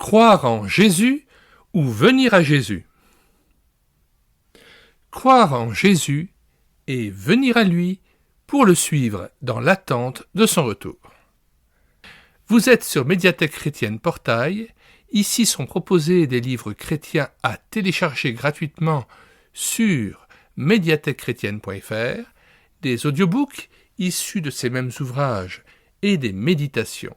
Croire en Jésus ou venir à Jésus. Croire en Jésus et venir à lui pour le suivre dans l'attente de son retour. Vous êtes sur Médiathèque Chrétienne Portail. Ici sont proposés des livres chrétiens à télécharger gratuitement sur médiathèquechrétienne.fr, des audiobooks issus de ces mêmes ouvrages et des méditations.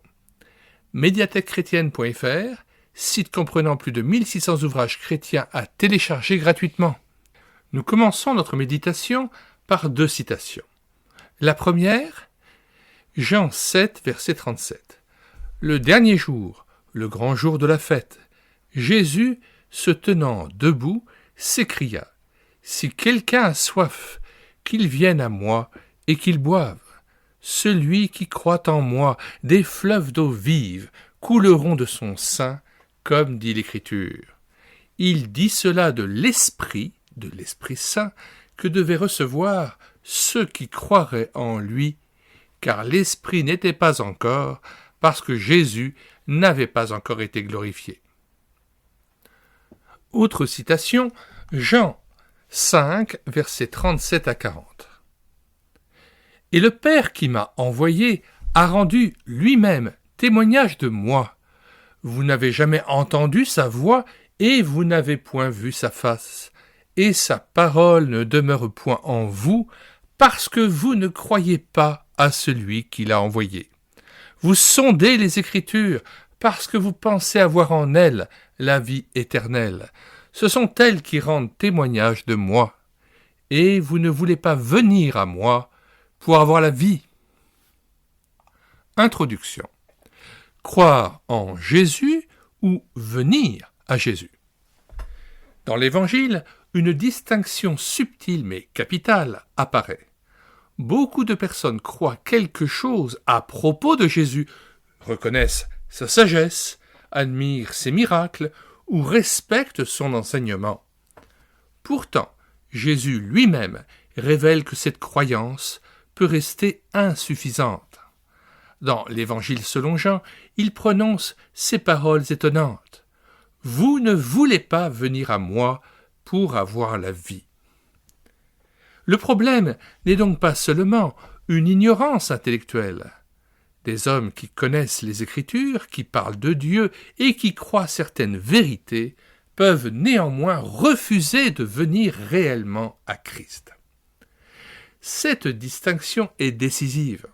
médiathèquechrétienne.fr, site comprenant plus de 1600 ouvrages chrétiens à télécharger gratuitement. Nous commençons notre méditation par 2 citations. La première, Jean 7, verset 37. Le dernier jour, le grand jour de la fête, Jésus, se tenant debout, s'écria : « Si quelqu'un a soif, qu'il vienne à moi et qu'il boive. Celui qui croit en moi, des fleuves d'eau vive couleront de son sein, comme dit l'Écriture. » Il dit cela de l'Esprit Saint, que devaient recevoir ceux qui croiraient en lui, car l'Esprit n'était pas encore, parce que Jésus n'avait pas encore été glorifié. Autre citation, Jean 5, versets 37 à 40. Et le Père qui m'a envoyé a rendu lui-même témoignage de moi. Vous n'avez jamais entendu sa voix et vous n'avez point vu sa face. Et sa parole ne demeure point en vous, parce que vous ne croyez pas à celui qui l'a envoyé. Vous sondez les Écritures, parce que vous pensez avoir en elles la vie éternelle. Ce sont elles qui rendent témoignage de moi. Et vous ne voulez pas venir à moi pour avoir la vie. Introduction. Croire en Jésus ou venir à Jésus. Dans l'Évangile, une distinction subtile mais capitale apparaît. Beaucoup de personnes croient quelque chose à propos de Jésus, reconnaissent sa sagesse, admirent ses miracles ou respectent son enseignement. Pourtant, Jésus lui-même révèle que cette croyance peut rester insuffisante. Dans l'Évangile selon Jean, il prononce ces paroles étonnantes. « Vous ne voulez pas venir à moi pour avoir la vie. » Le problème n'est donc pas seulement une ignorance intellectuelle. Des hommes qui connaissent les Écritures, qui parlent de Dieu et qui croient certaines vérités peuvent néanmoins refuser de venir réellement à Christ. Cette distinction est décisive,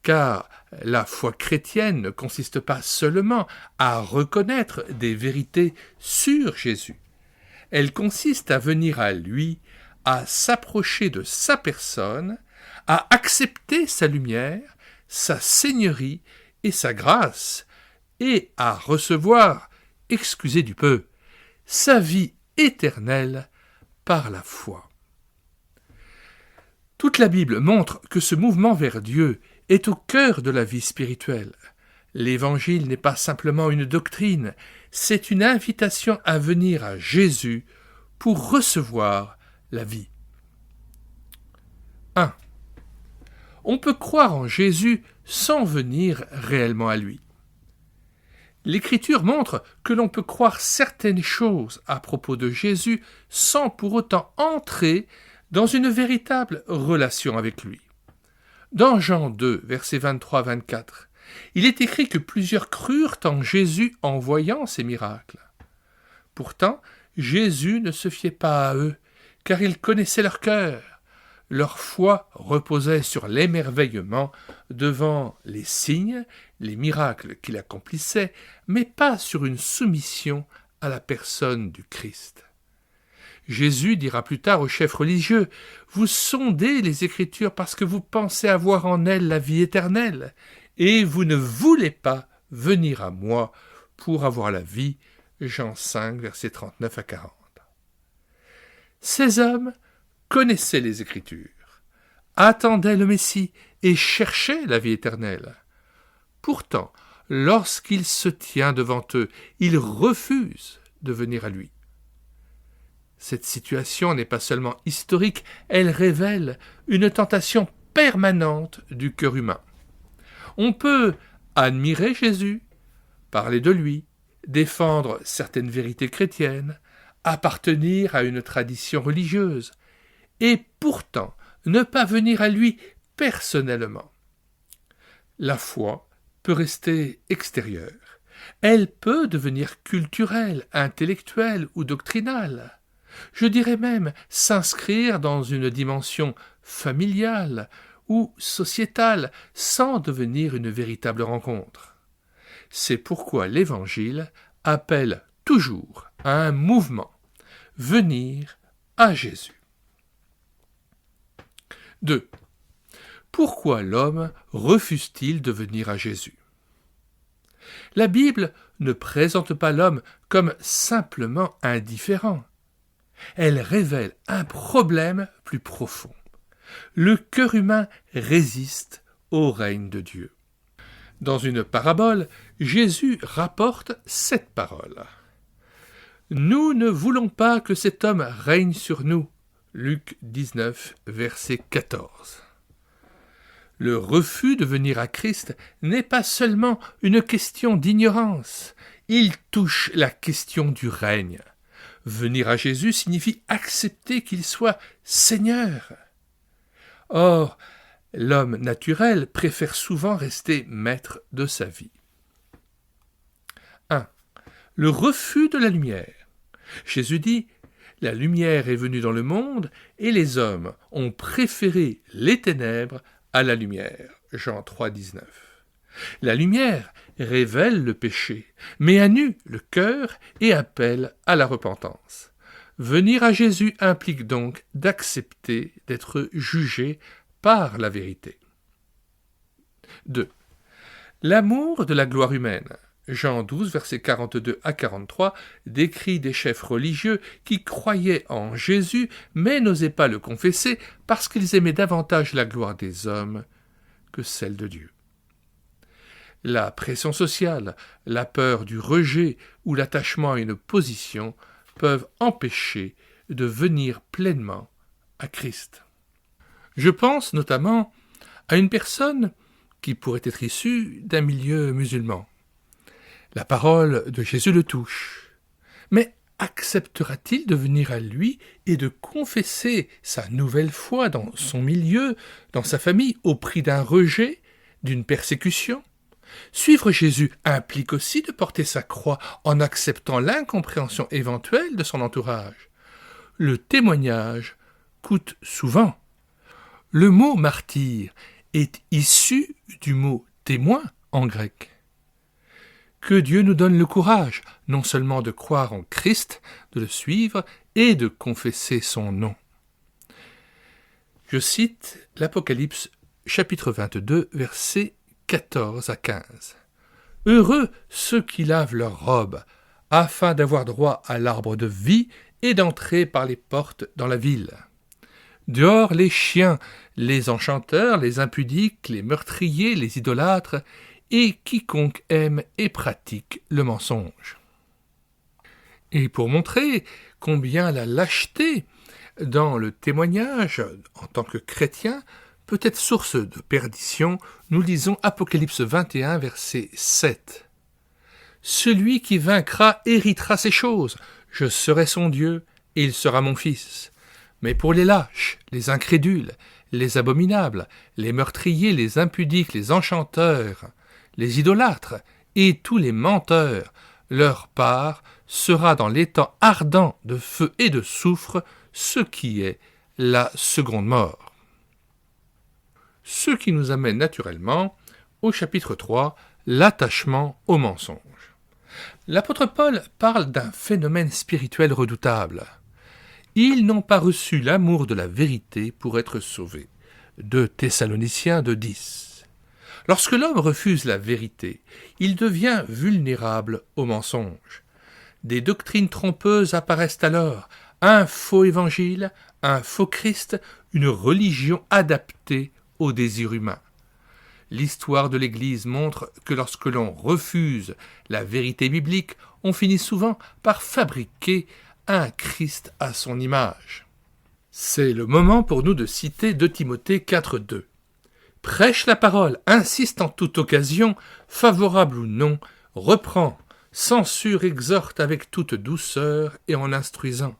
car la foi chrétienne ne consiste pas seulement à reconnaître des vérités sur Jésus. Elle consiste à venir à lui, à s'approcher de sa personne, à accepter sa lumière, sa seigneurie et sa grâce, et à recevoir, excusez du peu, sa vie éternelle par la foi. Toute la Bible montre que ce mouvement vers Dieu est au cœur de la vie spirituelle. L'Évangile n'est pas simplement une doctrine, c'est une invitation à venir à Jésus pour recevoir la vie. 1. On peut croire en Jésus sans venir réellement à lui. L'Écriture montre que l'on peut croire certaines choses à propos de Jésus sans pour autant entrer dans une véritable relation avec lui. Dans Jean 2, versets 23-24, il est écrit que plusieurs crurent en Jésus en voyant ces miracles. Pourtant, Jésus ne se fiait pas à eux, car il connaissait leur cœur. Leur foi reposait sur l'émerveillement devant les signes, les miracles qu'il accomplissait, mais pas sur une soumission à la personne du Christ. Jésus dira plus tard aux chefs religieux : « Vous sondez les Écritures parce que vous pensez avoir en elles la vie éternelle, et vous ne voulez pas venir à moi pour avoir la vie. » Jean 5, versets 39 à 40. Ces hommes connaissaient les Écritures, attendaient le Messie et cherchaient la vie éternelle. Pourtant, lorsqu'il se tient devant eux, ils refusent de venir à lui. Cette situation n'est pas seulement historique, elle révèle une tentation permanente du cœur humain. On peut admirer Jésus, parler de lui, défendre certaines vérités chrétiennes, appartenir à une tradition religieuse, et pourtant ne pas venir à lui personnellement. La foi peut rester extérieure. Elle peut devenir culturelle, intellectuelle ou doctrinale. Je dirais même s'inscrire dans une dimension familiale ou sociétale sans devenir une véritable rencontre. C'est pourquoi l'Évangile appelle toujours à un mouvement, venir à Jésus. 2. Pourquoi l'homme refuse-t-il de venir à Jésus? La Bible ne présente pas l'homme comme simplement indifférent. Elle révèle un problème plus profond. Le cœur humain résiste au règne de Dieu. Dans une parabole, Jésus rapporte cette parole. « Nous ne voulons pas que cet homme règne sur nous. » Luc 19, verset 14. Le refus de venir à Christ n'est pas seulement une question d'ignorance, il touche la question du règne. Venir à Jésus signifie accepter qu'il soit Seigneur. Or, l'homme naturel préfère souvent rester maître de sa vie. 1. Le refus de la lumière. Jésus dit « La lumière est venue dans le monde et les hommes ont préféré les ténèbres à la lumière. » Jean 3, 19. La lumière révèle le péché, met à nu le cœur et appelle à la repentance. Venir à Jésus implique donc d'accepter d'être jugé par la vérité. 2. L'amour de la gloire humaine. Jean 12, versets 42 à 43, décrit des chefs religieux qui croyaient en Jésus mais n'osaient pas le confesser parce qu'ils aimaient davantage la gloire des hommes que celle de Dieu. La pression sociale, la peur du rejet ou l'attachement à une position peuvent empêcher de venir pleinement à Christ. Je pense notamment à une personne qui pourrait être issue d'un milieu musulman. La parole de Jésus le touche. Mais acceptera-t-il de venir à lui et de confesser sa nouvelle foi dans son milieu, dans sa famille, au prix d'un rejet, d'une persécution? Suivre Jésus implique aussi de porter sa croix en acceptant l'incompréhension éventuelle de son entourage. Le témoignage coûte souvent. Le mot martyr est issu du mot témoin en grec. Que Dieu nous donne le courage, non seulement de croire en Christ, de le suivre et de confesser son nom. Je cite l'Apocalypse chapitre 22, versets 14 à 15. « Heureux ceux qui lavent leurs robes, afin d'avoir droit à l'arbre de vie et d'entrer par les portes dans la ville. Dehors les chiens, les enchanteurs, les impudiques, les meurtriers, les idolâtres, et quiconque aime et pratique le mensonge. » Et pour montrer combien la lâcheté dans le témoignage en tant que chrétien peut être source de perdition, nous lisons Apocalypse 21, verset 7. « Celui qui vaincra héritera ces choses, je serai son Dieu, et il sera mon fils. Mais pour les lâches, les incrédules, les abominables, les meurtriers, les impudiques, les enchanteurs, les idolâtres et tous les menteurs, leur part sera dans l'étang ardent de feu et de soufre, ce qui est la seconde mort. » Ce qui nous amène naturellement au chapitre 3, l'attachement au mensonge. L'apôtre Paul parle d'un phénomène spirituel redoutable. Ils n'ont pas reçu l'amour de la vérité pour être sauvés. 2 Thessaloniciens 2,10. Lorsque l'homme refuse la vérité, il devient vulnérable au mensonge. Des doctrines trompeuses apparaissent alors, un faux évangile, un faux Christ, une religion adaptée aux désirs humains. L'histoire de l'Église montre que lorsque l'on refuse la vérité biblique, on finit souvent par fabriquer un Christ à son image. C'est le moment pour nous de citer 2 Timothée 4,2. « Prêche la parole, insiste en toute occasion, favorable ou non, reprend, censure, exhorte avec toute douceur et en instruisant.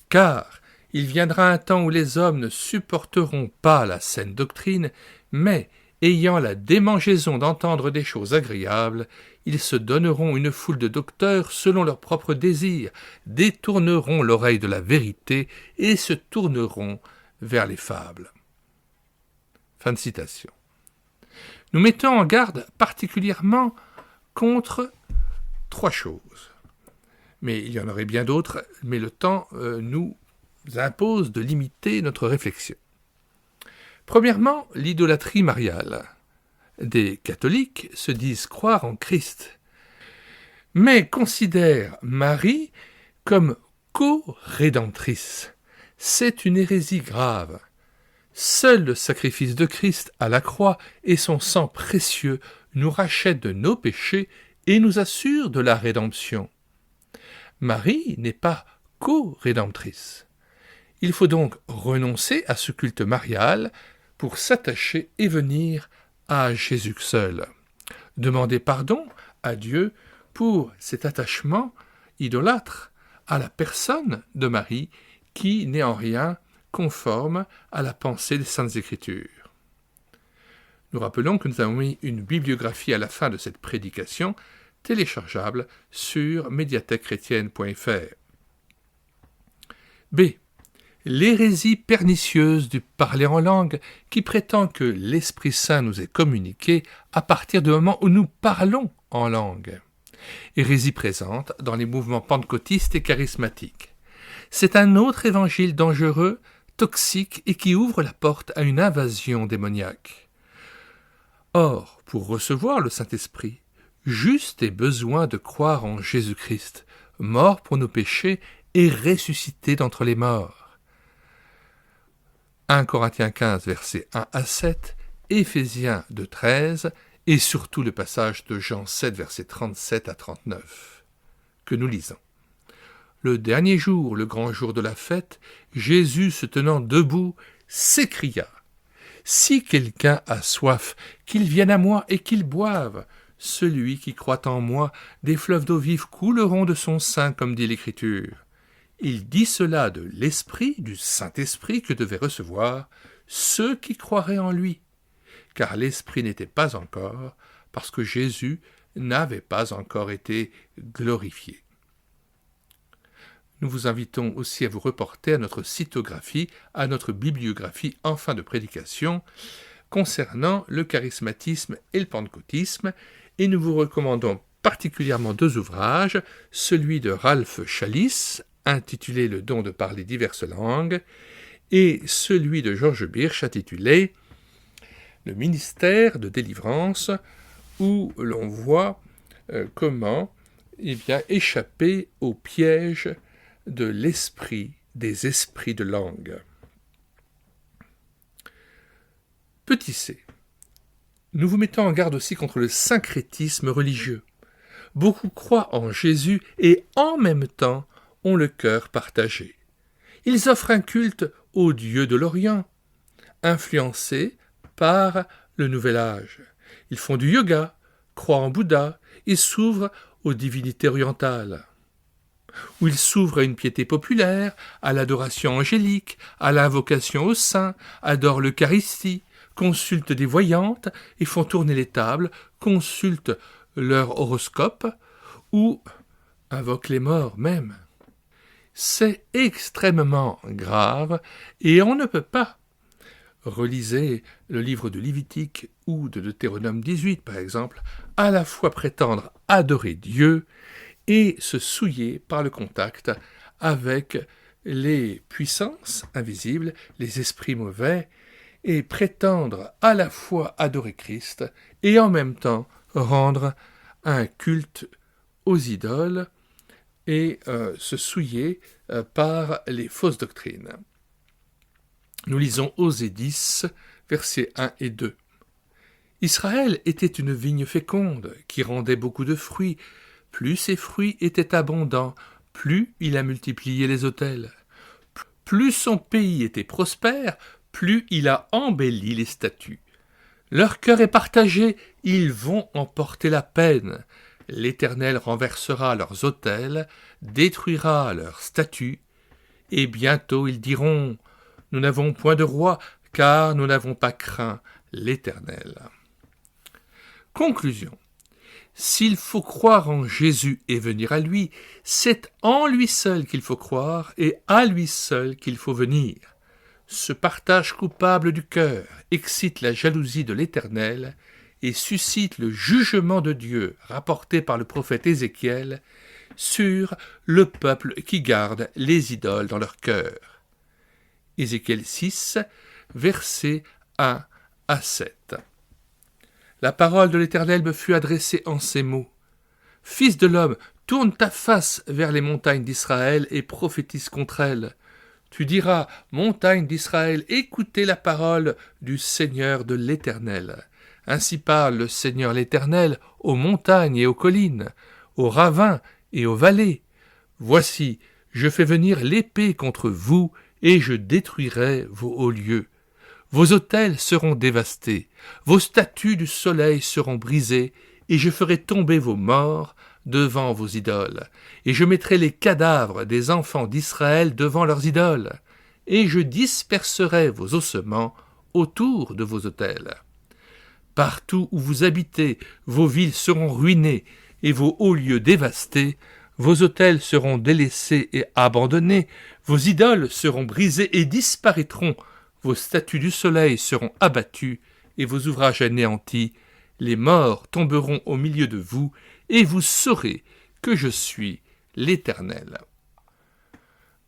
Car il viendra un temps où les hommes ne supporteront pas la saine doctrine, mais, ayant la démangeaison d'entendre des choses agréables, ils se donneront une foule de docteurs selon leurs propres désirs, détourneront l'oreille de la vérité et se tourneront vers les fables. » Fin de citation. Nous mettons en garde particulièrement contre 3 choses. Mais il y en aurait bien d'autres, mais le temps nous impose de limiter notre réflexion. Premièrement, l'idolâtrie mariale. Des catholiques se disent croire en Christ, mais considèrent Marie comme co-rédemptrice. C'est une hérésie grave. Seul le sacrifice de Christ à la croix et son sang précieux nous rachètent de nos péchés et nous assurent de la rédemption. Marie n'est pas co-rédemptrice. Il faut donc renoncer à ce culte marial pour s'attacher et venir à Jésus seul. Demander pardon à Dieu pour cet attachement idolâtre à la personne de Marie qui n'est en rien conforme à la pensée des Saintes Écritures. Nous rappelons que nous avons mis une bibliographie à la fin de cette prédication téléchargeable sur médiathèquechrétienne.fr. B. L'hérésie pernicieuse du parler en langue qui prétend que l'Esprit Saint nous est communiqué à partir du moment où nous parlons en langue. Hérésie présente dans les mouvements pentecôtistes et charismatiques. C'est un autre évangile dangereux, toxique et qui ouvre la porte à une invasion démoniaque. Or, pour recevoir le Saint-Esprit, juste est besoin de croire en Jésus-Christ, mort pour nos péchés et ressuscité d'entre les morts. 1 Corinthiens 15, versets 1 à 7, Éphésiens 2, 13, et surtout le passage de Jean 7, versets 37 à 39, que nous lisons. Le dernier jour, le grand jour de la fête, Jésus, se tenant debout, s'écria « Si quelqu'un a soif, qu'il vienne à moi et qu'il boive. Celui qui croit en moi, des fleuves d'eau vive couleront de son sein, comme dit l'Écriture. » Il dit cela de l'Esprit, du Saint-Esprit que devaient recevoir ceux qui croiraient en lui, car l'Esprit n'était pas encore, parce que Jésus n'avait pas encore été glorifié. Nous vous invitons aussi à vous reporter à notre cytographie, à notre bibliographie en fin de prédication, concernant le charismatisme et le pentecôtisme, et nous vous recommandons particulièrement 2 ouvrages, celui de Ralph Challis, intitulé « Le don de parler diverses langues » et celui de George Birch intitulé « Le ministère de délivrance » où l'on voit comment échapper au piège de l'esprit des esprits de langue. Petit c. Nous vous mettons en garde aussi contre le syncrétisme religieux. Beaucoup croient en Jésus et en même temps ont le cœur partagé. Ils offrent un culte au Dieu de l'Orient, influencés par le Nouvel Âge. Ils font du yoga, croient en Bouddha et s'ouvrent aux divinités orientales. Ou ils s'ouvrent à une piété populaire, à l'adoration angélique, à l'invocation aux saints, adorent l'Eucharistie, consultent des voyantes et font tourner les tables, consultent leur horoscope ou invoquent les morts même. C'est extrêmement grave et on ne peut pas, relisez le livre de Lévitique ou de Deutéronome 18 par exemple, à la fois prétendre adorer Dieu et se souiller par le contact avec les puissances invisibles, les esprits mauvais, et prétendre à la fois adorer Christ et en même temps rendre un culte aux idoles et se souiller par les fausses doctrines. Nous lisons Osée 10, versets 1 et 2. Israël était une vigne féconde qui rendait beaucoup de fruits. Plus ses fruits étaient abondants, plus il a multiplié les autels. Plus son pays était prospère, plus il a embelli les statues. Leur cœur est partagé, ils vont en porter la peine. L'Éternel renversera leurs autels, détruira leurs statues, et bientôt ils diront « Nous n'avons point de roi, car nous n'avons pas craint l'Éternel. » Conclusion. S'il faut croire en Jésus et venir à lui, c'est en lui seul qu'il faut croire et à lui seul qu'il faut venir. Ce partage coupable du cœur excite la jalousie de l'Éternel et suscite le jugement de Dieu rapporté par le prophète Ézéchiel sur le peuple qui garde les idoles dans leur cœur. Ézéchiel 6, versets 1 à 7. La parole de l'Éternel me fut adressée en ces mots. « Fils de l'homme, tourne ta face vers les montagnes d'Israël et prophétise contre elles. Tu diras, montagnes d'Israël, écoutez la parole du Seigneur de l'Éternel. Ainsi parle le Seigneur l'Éternel aux montagnes et aux collines, aux ravins et aux vallées. Voici, je fais venir l'épée contre vous et je détruirai vos hauts lieux. Vos autels seront dévastés, vos statues du soleil seront brisées, et je ferai tomber vos morts devant vos idoles, et je mettrai les cadavres des enfants d'Israël devant leurs idoles, et je disperserai vos ossements autour de vos autels. Partout où vous habitez, vos villes seront ruinées, et vos hauts lieux dévastés, vos autels seront délaissés et abandonnés, vos idoles seront brisées et disparaîtront, vos statues du soleil seront abattues et vos ouvrages anéantis, les morts tomberont au milieu de vous, et vous saurez que je suis l'Éternel.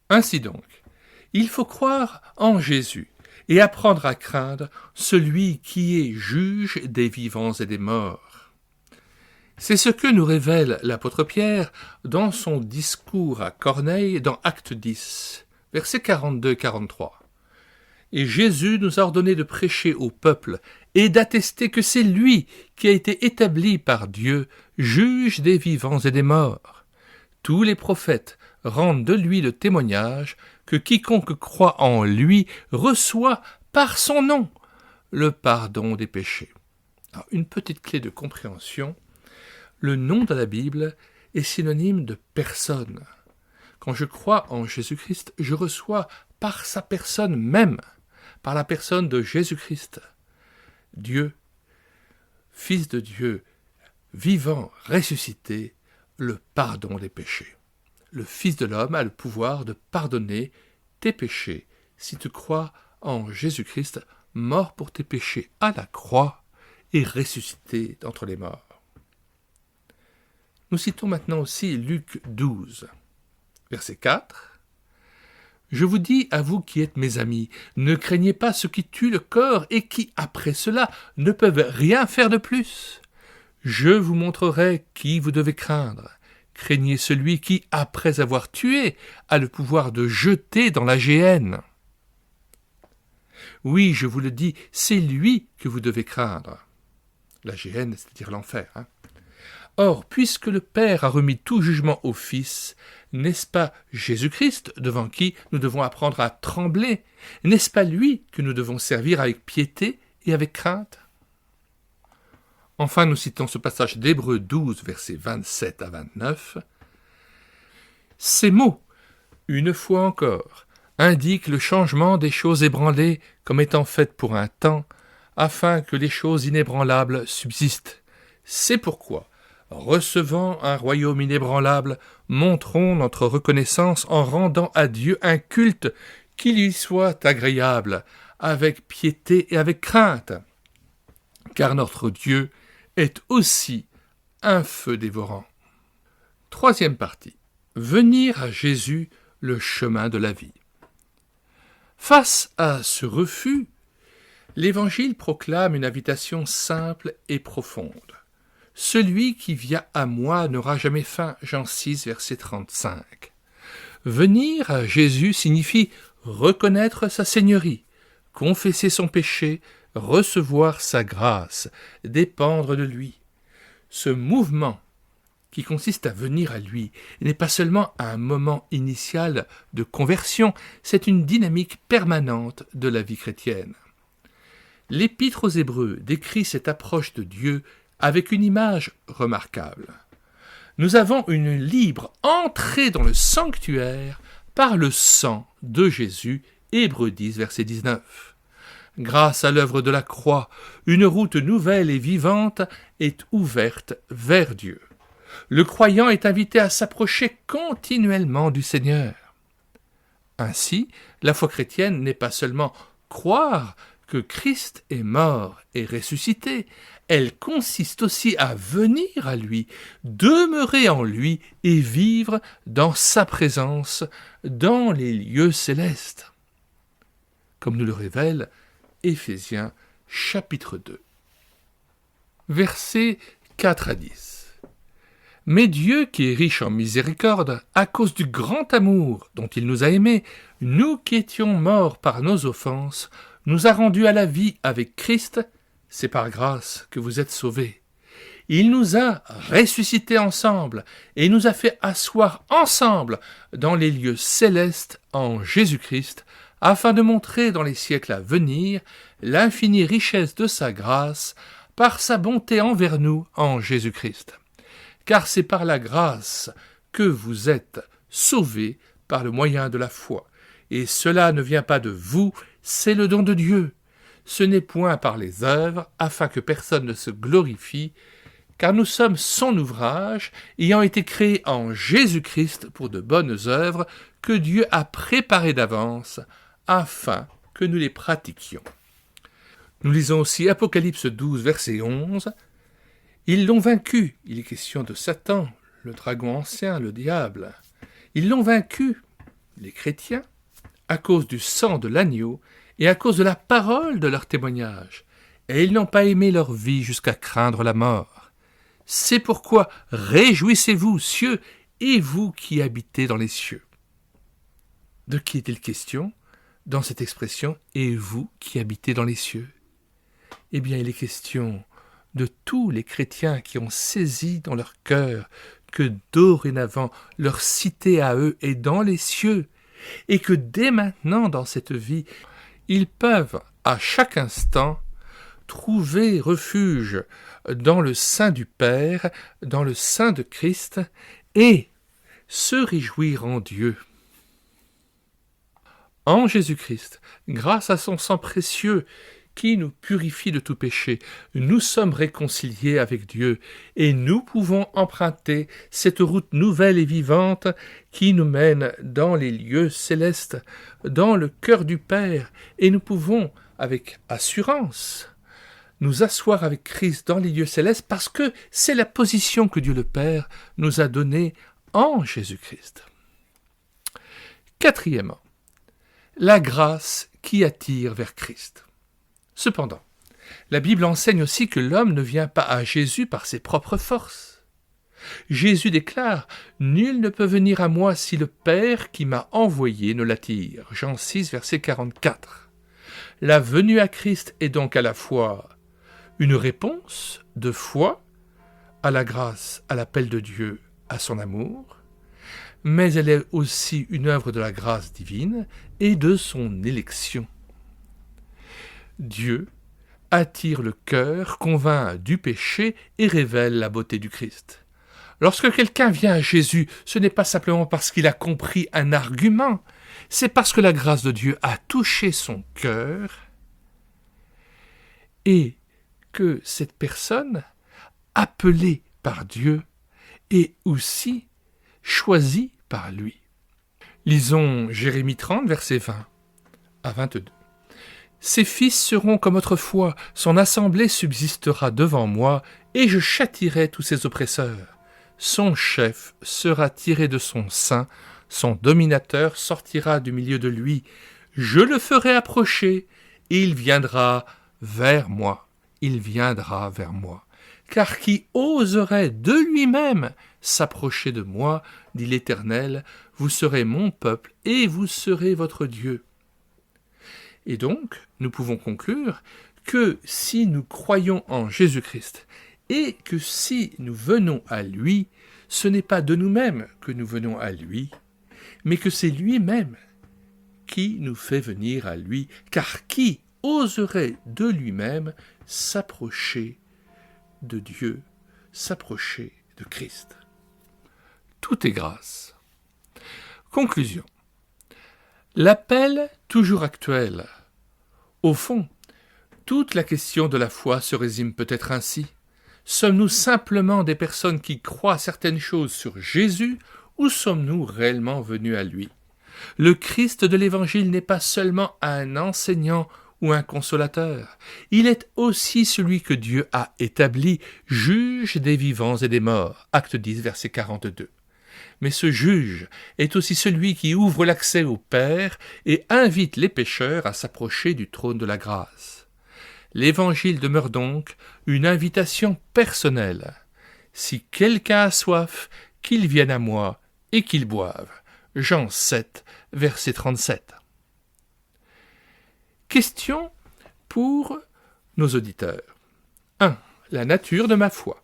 Ainsi donc, il faut croire en Jésus et apprendre à craindre celui qui est juge des vivants et des morts. C'est ce que nous révèle l'apôtre Pierre dans son discours à Corneille dans Acte 10, versets 42-43. Et Jésus nous a ordonné de prêcher au peuple et d'attester que c'est lui qui a été établi par Dieu, juge des vivants et des morts. Tous les prophètes rendent de lui le témoignage que quiconque croit en lui reçoit par son nom le pardon des péchés. Alors, une petite clé de compréhension, le nom de la Bible est synonyme de personne. Quand je crois en Jésus-Christ, je reçois par sa personne même, par la personne de Jésus-Christ, Dieu, Fils de Dieu, vivant, ressuscité, le pardon des péchés. Le Fils de l'homme a le pouvoir de pardonner tes péchés si tu crois en Jésus-Christ, mort pour tes péchés à la croix et ressuscité d'entre les morts. Nous citons maintenant aussi Luc 12, verset 4. « Je vous dis à vous qui êtes mes amis, ne craignez pas ceux qui tuent le corps et qui, après cela, ne peuvent rien faire de plus. Je vous montrerai qui vous devez craindre. Craignez celui qui, après avoir tué, a le pouvoir de jeter dans la géhenne. Oui, je vous le dis, c'est lui que vous devez craindre. » La géhenne, c'est-à-dire l'enfer. Or, puisque le Père a remis tout jugement au Fils, n'est-ce pas Jésus-Christ devant qui nous devons apprendre à trembler? N'est-ce pas lui que nous devons servir avec piété et avec crainte? Enfin, nous citons ce passage d'Hébreux 12, versets 27 à 29. Ces mots, une fois encore, indiquent le changement des choses ébranlées comme étant faites pour un temps, afin que les choses inébranlables subsistent. C'est pourquoi, recevant un royaume inébranlable, montrons notre reconnaissance en rendant à Dieu un culte qui lui soit agréable, avec piété et avec crainte. Car notre Dieu est aussi un feu dévorant. Troisième partie. Venir à Jésus, le chemin de la vie. Face à ce refus, l'Évangile proclame une invitation simple et profonde. Celui qui vient à moi n'aura jamais faim. Jean 6, verset 35. Venir à Jésus signifie reconnaître sa seigneurie, confesser son péché, recevoir sa grâce, dépendre de lui. Ce mouvement qui consiste à venir à lui n'est pas seulement un moment initial de conversion, c'est une dynamique permanente de la vie chrétienne. L'Épître aux Hébreux décrit cette approche de Dieu avec une image remarquable. Nous avons une libre entrée dans le sanctuaire par le sang de Jésus, Hébreux 10, verset 19. Grâce à l'œuvre de la croix, une route nouvelle et vivante est ouverte vers Dieu. Le croyant est invité à s'approcher continuellement du Seigneur. Ainsi, la foi chrétienne n'est pas seulement croire que Christ est mort et ressuscité, elle consiste aussi à venir à lui, demeurer en lui et vivre dans sa présence dans les lieux célestes. Comme nous le révèle Éphésiens chapitre 2. Versets 4 à 10. Mais Dieu, qui est riche en miséricorde, à cause du grand amour dont il nous a aimés, nous qui étions morts par nos offenses, nous a rendus à la vie avec Christ. C'est par grâce que vous êtes sauvés. Il nous a ressuscités ensemble et nous a fait asseoir ensemble dans les lieux célestes en Jésus-Christ, afin de montrer dans les siècles à venir l'infinie richesse de sa grâce par sa bonté envers nous en Jésus-Christ. Car c'est par la grâce que vous êtes sauvés par le moyen de la foi. Et cela ne vient pas de vous, c'est le don de Dieu. Ce n'est point par les œuvres, afin que personne ne se glorifie, car nous sommes son ouvrage, ayant été créés en Jésus-Christ pour de bonnes œuvres, que Dieu a préparées d'avance, afin que nous les pratiquions. Nous lisons aussi Apocalypse 12, verset 11. Ils l'ont vaincu, il est question de Satan, le dragon ancien, le diable. Ils l'ont vaincu, les chrétiens, à cause du sang de l'agneau et à cause de la parole de leur témoignage. Et ils n'ont pas aimé leur vie jusqu'à craindre la mort. C'est pourquoi réjouissez-vous, cieux, et vous qui habitez dans les cieux. De qui est-il question dans cette expression « et vous qui habitez dans les cieux » ? Eh bien, il est question de tous les chrétiens qui ont saisi dans leur cœur que dorénavant leur cité à eux est dans les cieux, et que dès maintenant dans cette vie, ils peuvent à chaque instant trouver refuge dans le sein du Père, dans le sein de Christ, et se réjouir en Dieu. En Jésus-Christ, grâce à son sang précieux, qui nous purifie de tout péché, nous sommes réconciliés avec Dieu et nous pouvons emprunter cette route nouvelle et vivante qui nous mène dans les lieux célestes, dans le cœur du Père, et nous pouvons, avec assurance, nous asseoir avec Christ dans les lieux célestes parce que c'est la position que Dieu le Père nous a donnée en Jésus-Christ. Quatrièmement, la grâce qui attire vers Christ. Cependant, la Bible enseigne aussi que l'homme ne vient pas à Jésus par ses propres forces. Jésus déclare « Nul ne peut venir à moi si le Père qui m'a envoyé ne l'attire » Jean 6, verset 44. La venue à Christ est donc à la fois une réponse de foi à la grâce, à l'appel de Dieu, à son amour, mais elle est aussi une œuvre de la grâce divine et de son élection. Dieu attire le cœur, convainc du péché et révèle la beauté du Christ. Lorsque quelqu'un vient à Jésus, ce n'est pas simplement parce qu'il a compris un argument, c'est parce que la grâce de Dieu a touché son cœur et que cette personne, appelée par Dieu, est aussi choisie par lui. Lisons Jérémie 30, versets 20 à 22. Ses fils seront comme autrefois, son assemblée subsistera devant moi, et je châtierai tous ses oppresseurs. Son chef sera tiré de son sein, son dominateur sortira du milieu de lui. Je le ferai approcher, et il viendra vers moi. Il viendra vers moi. Car qui oserait de lui-même s'approcher de moi, dit l'Éternel, vous serez mon peuple, et vous serez votre Dieu. Et donc, nous pouvons conclure que si nous croyons en Jésus-Christ et que si nous venons à lui, ce n'est pas de nous-mêmes que nous venons à lui, mais que c'est lui-même qui nous fait venir à lui, car qui oserait de lui-même s'approcher de Dieu, s'approcher de Christ. tout est grâce. Conclusion. L'appel toujours actuel. Au fond, toute la question de la foi se résume peut-être ainsi. Sommes-nous simplement des personnes qui croient certaines choses sur Jésus ou sommes-nous réellement venus à lui? Le Christ de l'Évangile n'est pas seulement un enseignant ou un consolateur. Il est aussi celui que Dieu a établi, juge des vivants et des morts. Acte 10, verset 42. Mais ce juge est aussi celui qui ouvre l'accès au Père et invite les pécheurs à s'approcher du trône de la grâce. L'Évangile demeure donc une invitation personnelle. Si quelqu'un a soif, qu'il vienne à moi et qu'il boive. Jean 7, verset 37. Question pour nos auditeurs. 1. La nature de ma foi.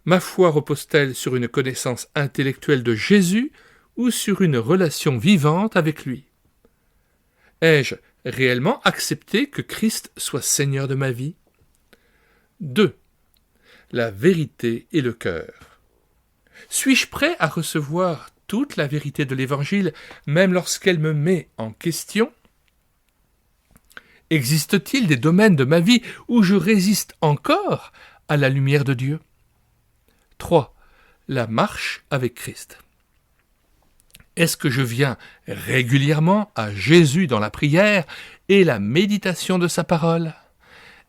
Ma foi repose-t-elle sur une connaissance intellectuelle de Jésus ou sur une relation vivante avec lui? Ai-je réellement accepté que Christ soit Seigneur de ma vie? 2. La vérité et le cœur. Suis-je prêt à recevoir toute la vérité de l'Évangile, même lorsqu'elle me met en question? Existe-t-il des domaines de ma vie où je résiste encore à la lumière de Dieu? 3. La marche avec Christ. Est-ce que je viens régulièrement à Jésus dans la prière et la méditation de sa parole?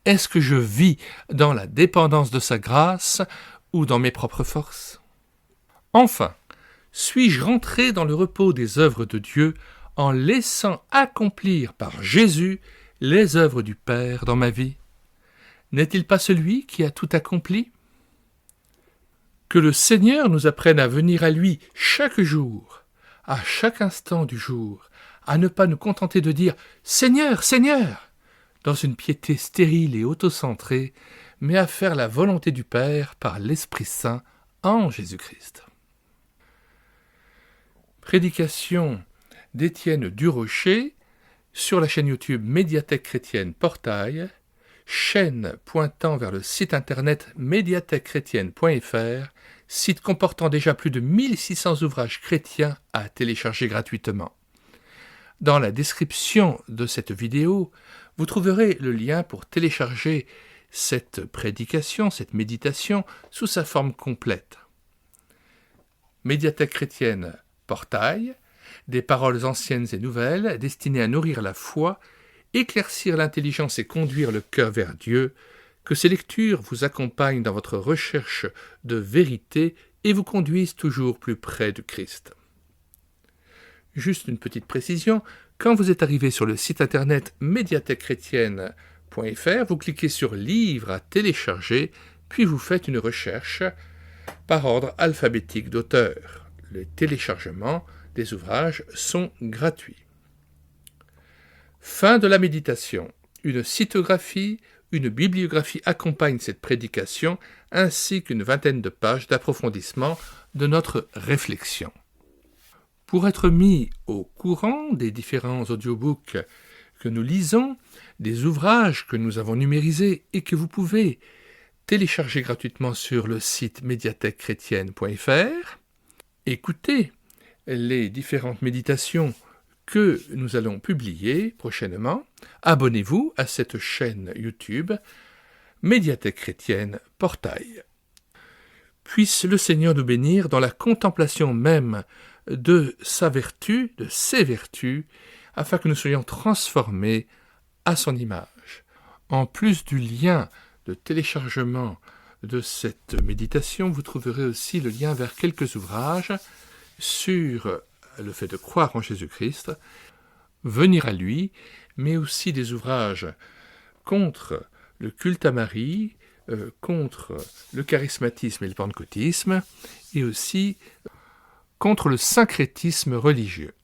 Est-ce que je vis dans la dépendance de sa grâce ou dans mes propres forces? Enfin, suis-je rentré dans le repos des œuvres de Dieu en laissant accomplir par Jésus les œuvres du Père dans ma vie? N'est-il pas celui qui a tout accompli? Que le Seigneur nous apprenne à venir à lui chaque jour, à chaque instant du jour, à ne pas nous contenter de dire « Seigneur, Seigneur !» dans une piété stérile et autocentrée, mais à faire la volonté du Père par l'Esprit Saint en Jésus-Christ. Prédication d'Étienne Durocher sur la chaîne YouTube Médiathèque chrétienne Portail, chaîne pointant vers le site internet médiathèquechrétienne.fr, site comportant déjà plus de 1600 ouvrages chrétiens à télécharger gratuitement. Dans la description de cette vidéo, vous trouverez le lien pour télécharger cette prédication, cette méditation, sous sa forme complète. Médiathèque chrétienne Portail, des paroles anciennes et nouvelles destinées à nourrir la foi, éclaircir l'intelligence et conduire le cœur vers Dieu, que ces lectures vous accompagnent dans votre recherche de vérité et vous conduisent toujours plus près du Christ. Juste une petite précision, quand vous êtes arrivé sur le site internet médiathèquechrétienne.fr, vous cliquez sur « Livres à télécharger », puis vous faites une recherche par ordre alphabétique d'auteur. Les téléchargements des ouvrages sont gratuits. Fin de la méditation. Une cytographie, une bibliographie accompagne cette prédication, ainsi qu'une vingtaine de pages d'approfondissement de notre réflexion. Pour être mis au courant des différents audiobooks que nous lisons, des ouvrages que nous avons numérisés et que vous pouvez télécharger gratuitement sur le site médiathèquechrétienne.fr, écoutez les différentes méditations que nous allons publier prochainement, abonnez-vous à cette chaîne YouTube Médiathèque chrétienne Portail. Puisse le Seigneur nous bénir dans la contemplation même de sa vertu, de ses vertus, afin que nous soyons transformés à son image. En plus du lien de téléchargement de cette méditation, vous trouverez aussi le lien vers quelques ouvrages sur le fait de croire en Jésus-Christ, venir à lui, mais aussi des ouvrages contre le culte à Marie, contre le charismatisme et le pentecôtisme, et aussi contre le syncrétisme religieux.